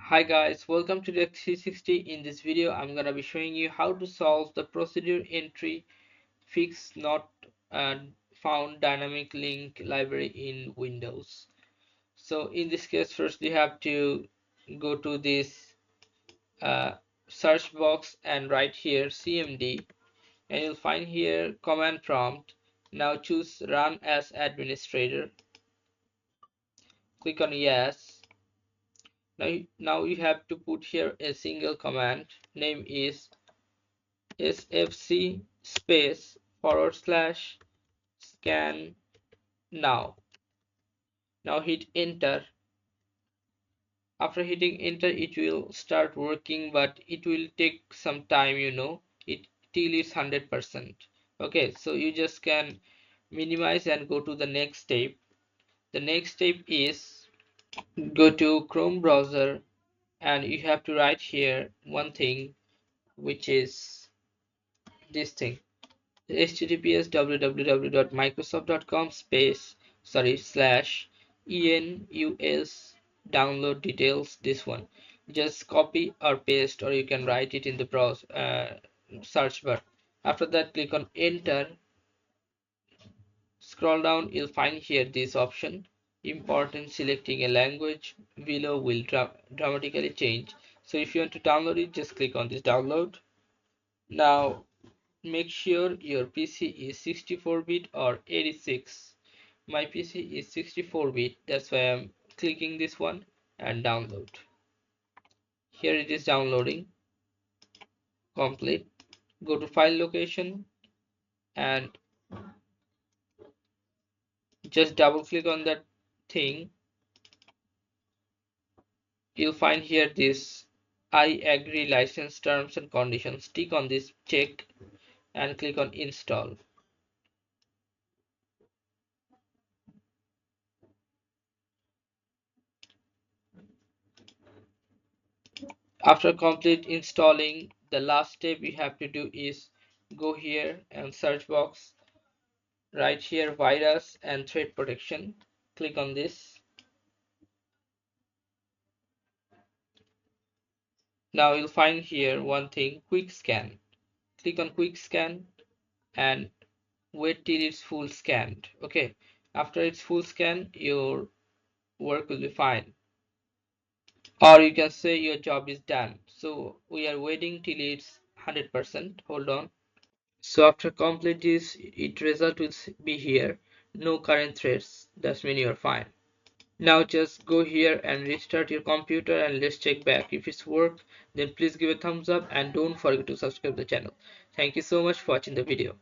Hi guys, welcome to the 360. In this video I'm gonna be showing you how to solve the procedure entry fix not found dynamic link library in Windows. So in this case, first you have to go to this uh, search box and write here cmd, and you'll find here command prompt. Now choose run as administrator, click on yes. Now you have to put here a single command. Name is sfc space / scan now. Now hit enter. After hitting enter, it will start working, but it will take some time, it till it's 100%. Okay, so you just can minimize and go to the next step. The next step is go to Chrome browser, and you have to write here one thing, which is this thing: https www.microsoft.com /enus download details. This one, just copy or paste, or you can write it in the browser search bar. After that, click on enter. Scroll down, you'll find here this option important. Selecting a language below will dramatically change. So if you want to download it, just click on this download. Now make sure your PC is 64-bit or 86. My PC is 64-bit, that's why I'm clicking this one and download. Here it is downloading complete. Go to file location and just double click on that thing. You'll find here this I agree license terms and conditions. Tick on this check and click on install. After complete installing, the last step you have to do is go here and search box, write here virus and threat protection. Click on this. Now you'll find here one thing, quick scan. Click on quick scan and wait till it's full scanned. Okay, after it's full scan, your work will be fine, or you can say your job is done. So we are waiting till it's 100%. Hold on. So after complete this, it result will be here, no current threads. That's mean you're fine. Now just go here and restart your computer, and let's check back. If it's worked, then please give a thumbs up and don't forget to subscribe the channel. Thank you so much for watching the video.